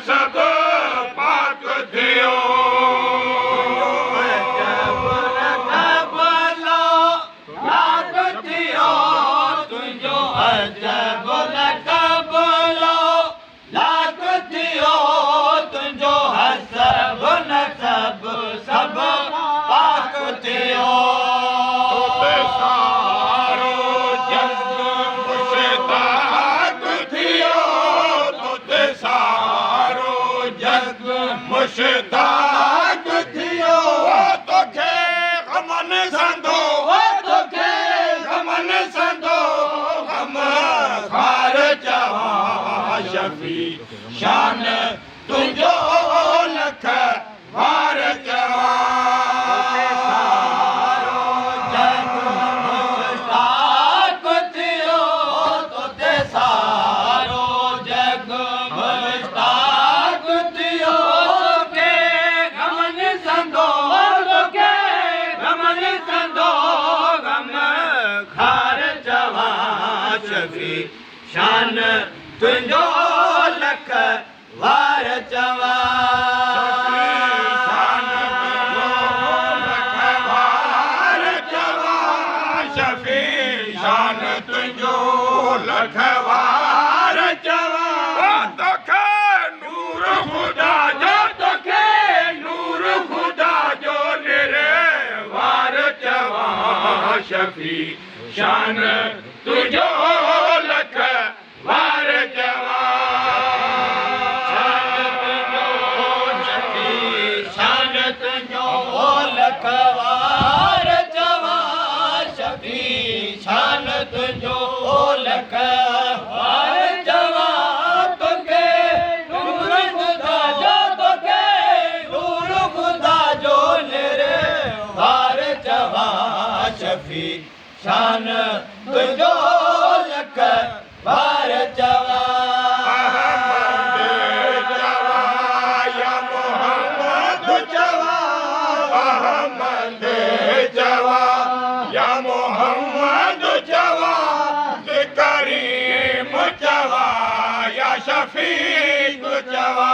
सब पाक थियो तुंहिंजो अजब लक़बलो लाख थियो तुंहिंजो हसब नसब सब पाक थियो मुश्ताक थियो तोखे गमन संदो तोखे गमन संदो गम खार चवां शफी शान तुंहिंजो लख वार चवां शान तुंहिंजो लख वार चवां शफी शान तुंहिंजो लख वार चवां तोखे नूर ख़ुदा जो तोखे नूर ख़ुदा जो निरे वार चवां शफी शान तुंहिंजो लख वार चवां शान तुंहिंजो लख वार चवां शफी शान तुंहिंजो लख वार चवां तोखे नूर ख़ुदा जो तोखे नूर ख़ुदा जो निरे वार चवां शफी शान तुंहिंजो लख वार चवां या मोहम्मद चवां अहमद चवां या मोहम्मद चवां करीम चवां या शफीक चवां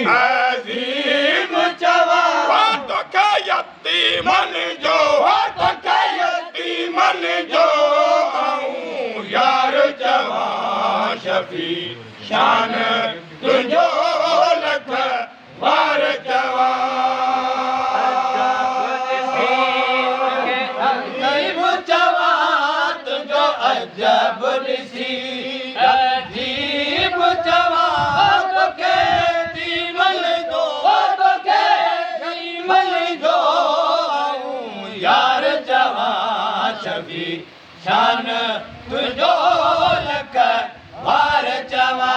अज़ीम चवां तोखे यतीमन जो तोखे यतीम मन जो आऊं यार जवां शफी शान तुझो लख वार जवां अजीब जवां तुझो अजब ॾिसी अजीब जवां तोखे दीमल जो तोखे दीमल जो आऊं यार जवां शफी शान तुझो लख वार जवां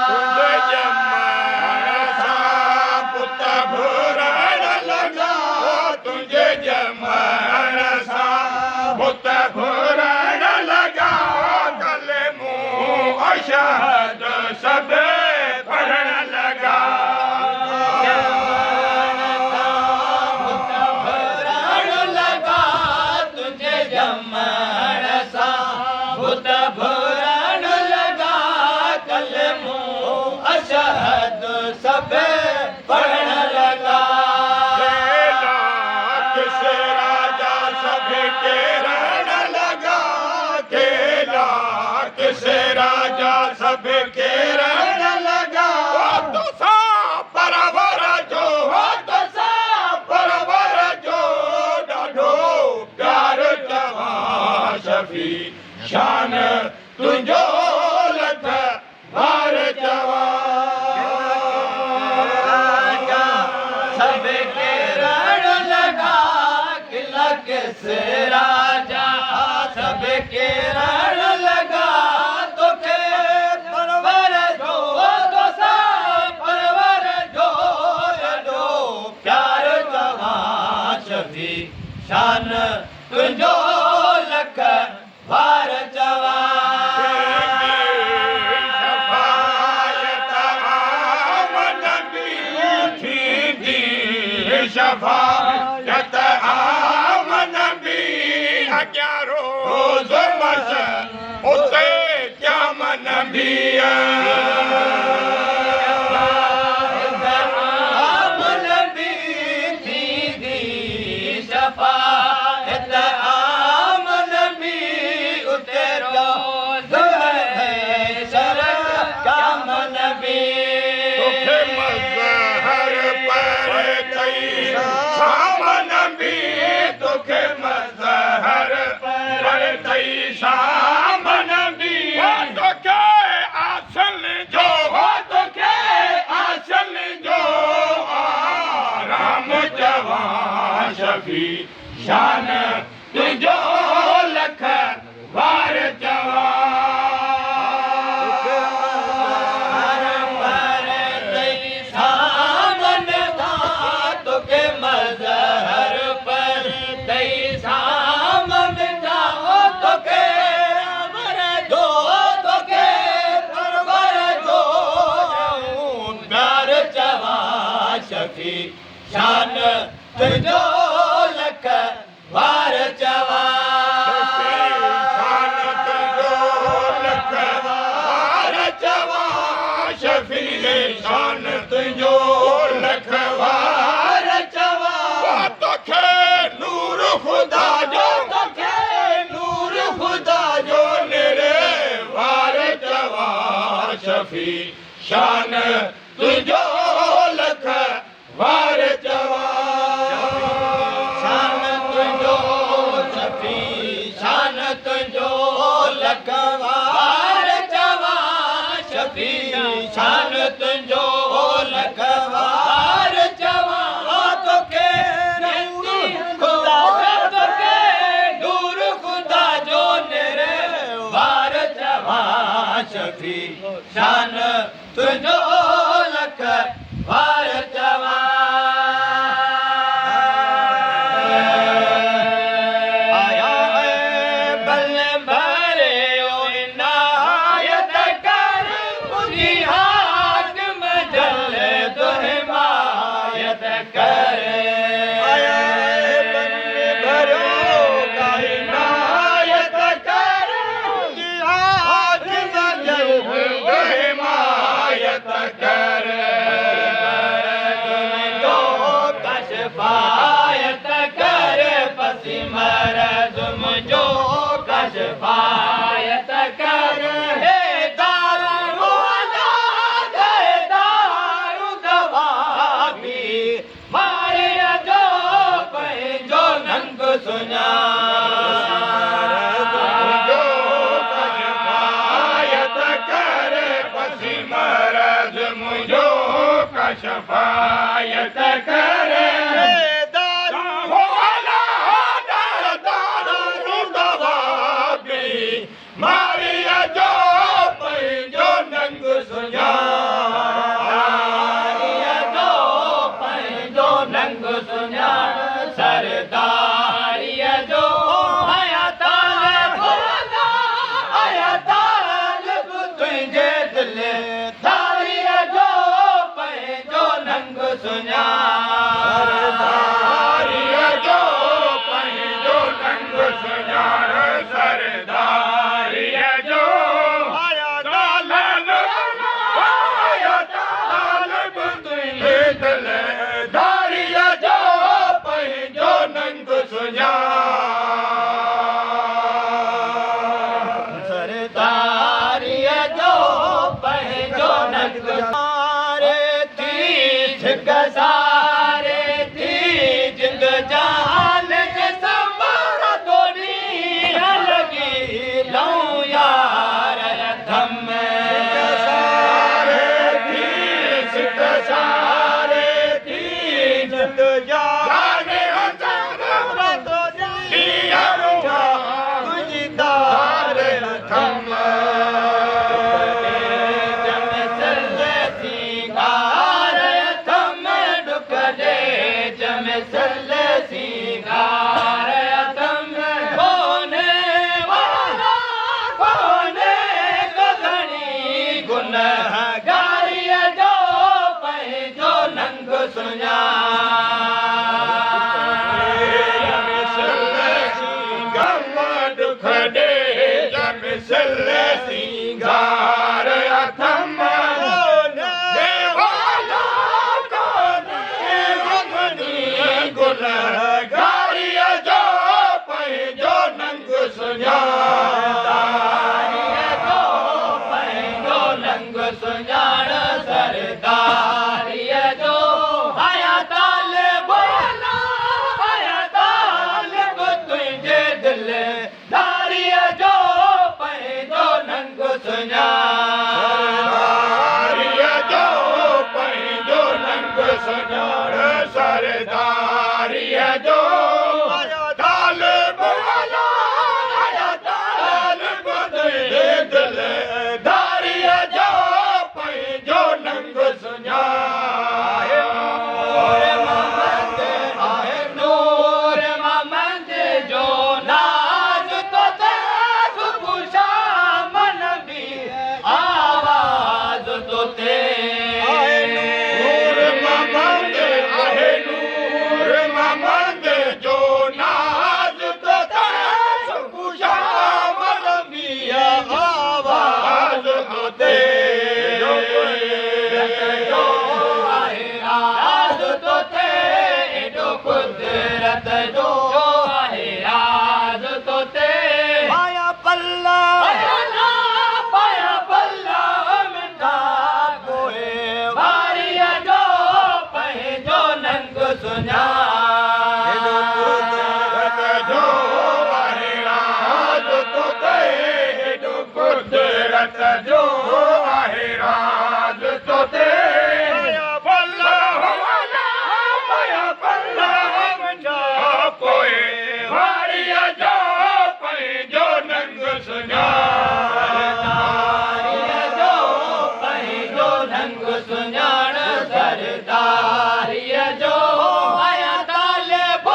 तुझे जमण सां पुत भुरण लॻा तुझे जमण सां पुत भुरण लॻा कलमो अशहद सभु पढ़ण लॻा भरण लॻा तुझे जमण सां बुत भरण लॻा कलमो अशहद सभु पढ़ण लॻा किस राजा सभु केरण लॻा केला किस राजा सभु केरण लॻा तोसां परवर जो तोसां परवर जो ॾाढो प्यार जवां शफी शान तुंहिंजो लख वार राजा सभु केरण लॻा किला किस राजा सभु केरण लॻा तोखे परवर जो तोसां परवर जो ॾाढो प्यार जवां शफी शान तुंहिंजो लख वार जवां शफायत आमन बि अॻियां रोज़ मस उते क़यामत बि आमन बि थींदी शफाअत आमन बि उते रोज़ महशर क़यामत बि तोखे मज़हर पर कई सामन बि तोखे मज़हर पर कई सामन बि तोखे आसन जो तोखे आसन जो आराम जवां शफी शान तुंहिंजो लख वार जवां शान तुंहिंजो लख वार जवां शान तुंहिंजो लख वार जवां शफी शान तुंहिंजो लख वार जवां तोखे नूर ख़ुदा जो तोखे नूर ख़ुदा जो नेरे वार जवां शफी शान तुंहिंजो लख वार जवां शान तुंहिंजो शफी शान तुंहिंजो लख वार जवां शफी शान तुंहिंजो लख वार जवां तोखे ख़ुदा तोखे नूर ख़ुदा जो नेरे वार जवां शफी शान तुंहिंजो लख वार जवां आया बल भरे ओ इनायत कर मुझी हाकिम जल दो हिमायत कर आया बल भरो इनायत कर हाकिम जल दो हिमायत शफायत कर हे दारू आजाद हे दारू दवाबी मारे जो पंहिंजो नंग जो कशफायत कर पसी मरज मुझो कशफायत कर मारिया जो पंहिंजो नंग सुञाणिया जो पंहिंजो नंग सुञाण सरदारिया जो आया तालिब तुंहिंजे दिल दारिया जो पंहिंजो नंग सुञाण सरदारिया जो पंहिंजो नंग सुञाण सरदारिया जो आया तालिब तुंहिंजे दिल दारिया जो पंहिंजो नंग सुञाण सरदारिया जो पंहिंजो नंग सारे थी सारे थी जिंद जान जे संबर तोड़ी लगी लऊं यार धम सारे थी सिक सारे थी जिंद जाने तुझी दार थम जम सल सिंगार थम डुक दे जम सल सिंगार थम कोने वाला कोने गगनी गुनहगारिया जो पंहिंजो नंग दुख दे जब सल सिंगार अथम देवाला कोने गगनी गुनहगारिया जो पंहिंजो नंग दारिया जो पंहिंजो नंग सुञाण सरदारिया जो आया तालिब तुंहिंजे दिल दारिया जो पंहिंजो नंग सरदारिया जो पंहिंजो नंग सुञाण सरदारिया जो तालिब तुंहिंजे दिल दारिया जो पंहिंजो नंग सुञाण नूर मोहम्मद जो नाज तो ते सुबह शाम नबी आवाज तो ते नूर मोहम्मद आहे नूर मोहम्मद जो नाज तो ते सुबह शाम नबी आवाज तो ते राज तो ते एडो कुदरत जो आहे राज तो ते पाया पल्ला मिठा कोए वारिया जो पंहिंजो नंग सुञाण जो आहे राज तो ते कुदरत जो आहे राज तो ते पोइ वारिया जो पंहिंजो नंग सरदारिया जो पंहिंजो नंग सुञाण सरदारिया जो आया तालिब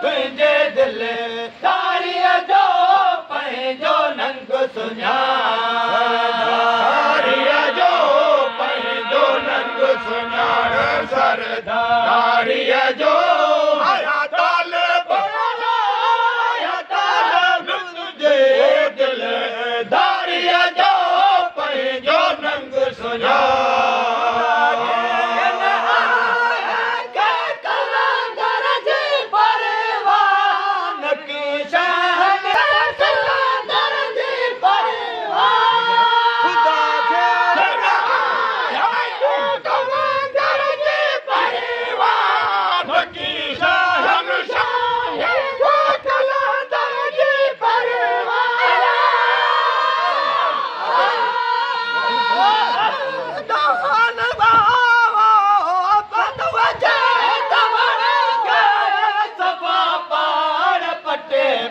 तुंहिंजे दिल दारिया जो पंहिंजो नंग सरदारिया जो पंहिंजो नंग सुञाण सरदारिया जो आया तालिब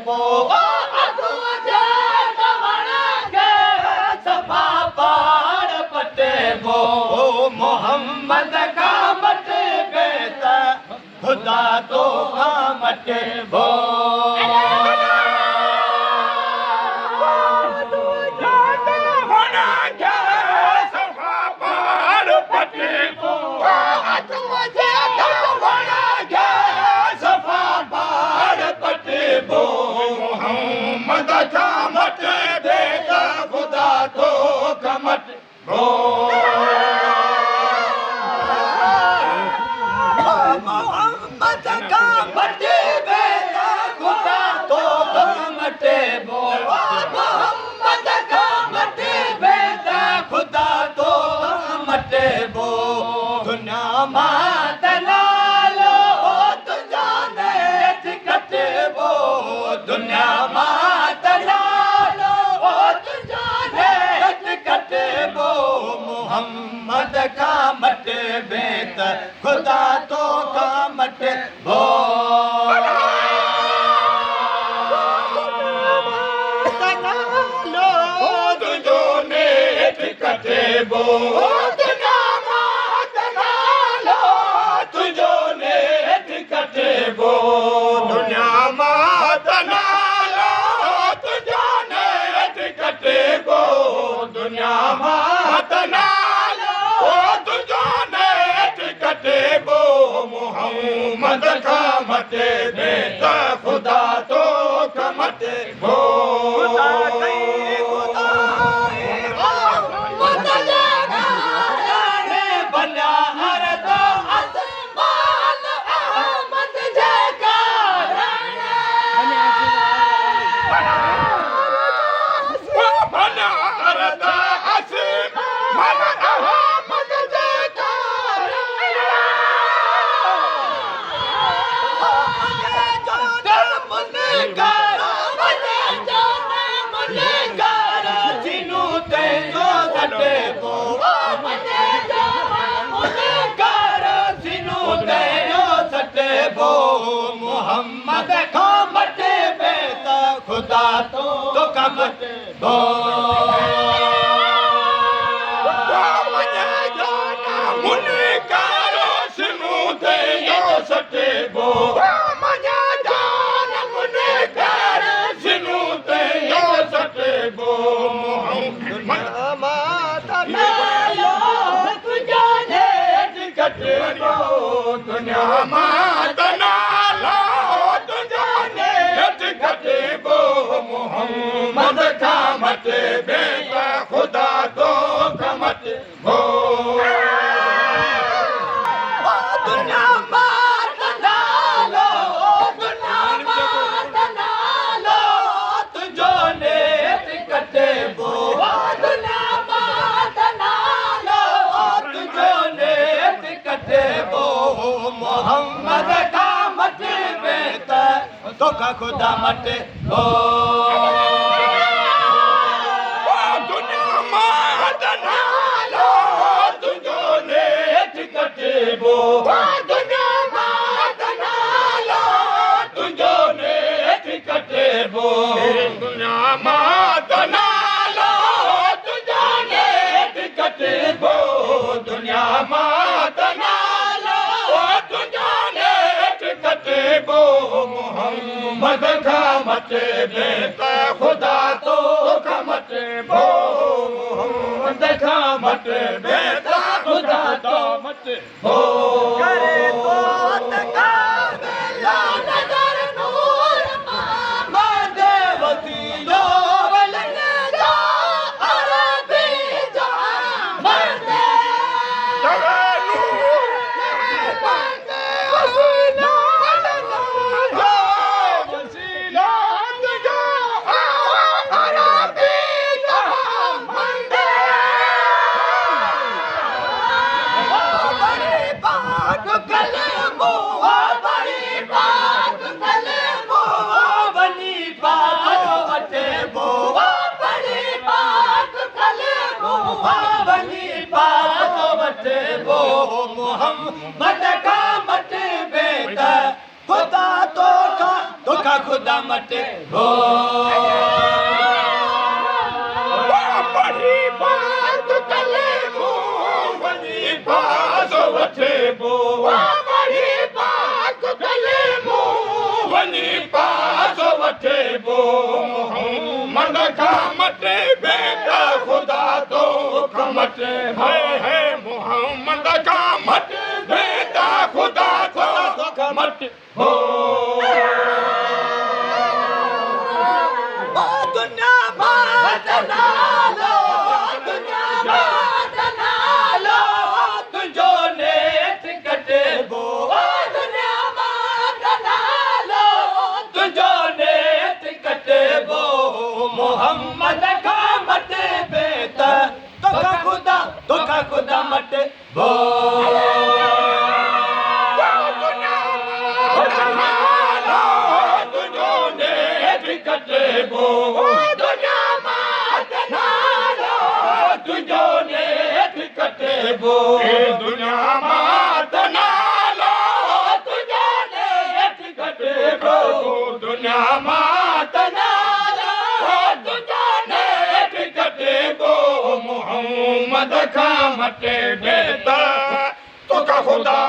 बो सफ़ा पाड़ पटे बो मोहम्मद का मटे बेता खुदा तो का मटे बो मोहम्मद का मटे बेत खुदा तो का मटे बो तुझो नेठ कटे बो तुझो नेठ कटे बो दुनिया मात नालो तुझो नेठ कटे बो दुनिया मात नालो तुझो नेठ कटे बो मोहम्मद का मटे बेटा खुदा तो का मटे बो मोहम्मद का मटे बेता खुदा तो का मटे बो मुनकारो सुनो ते यो सटे बो मजा जान मुनकार सुनो ते यो सटे बो माता नालो तुझो नेठ कटे बो दुनिया माता नालो तुझो नेठ कटे बो मोहम्मद का मटे बेटा खुदा तो का मटे बो मोहम्मद का मटे बेता तो का खुदा मटे बो दुनिया मात नालो तुझो नेठ कटे बो दुनिया मात नालो तुझो नेठ कटे बो दुनिया मात नालो तुझो नेठ कटे बो दुनिया मात मोहम्मद का मटे बेटा खुदा तो का मटे बो मोहम्मद का मटे बेटा खुदा तो मटे बो करे तो का बेला नजर नूर मादे वसीलो बलने जा अरबी जहां मर्दे मोहम्मद का मटे बेटा खुदा तो का तोखा खुदा मटे हो बड़ी बात कले मुंह वनी पास वठे बो बड़ी बात कले मुंह वनी पास वठे बो मोहम्मद का मटे बेटा खुदा तो मटे है मोहम्मद का मटे बेटा खुदा तो मटे हो दुनिया बात ना लो दुनिया बात ना लो तुझो नेठ कटे बो दुनिया बात ना लो तुझो नेठ कटे बो मोहम्मद का मटे बेटा तोखा खुदा मटे बो दुनिया मात नालो तुझो नेठ कटे बो दुनिया मात नालो तुझो नेठ कटे बो दुनिया मात नालो तुझो नेठ कटे बो मोहम्मद का मटे बेटा तोखा खुदा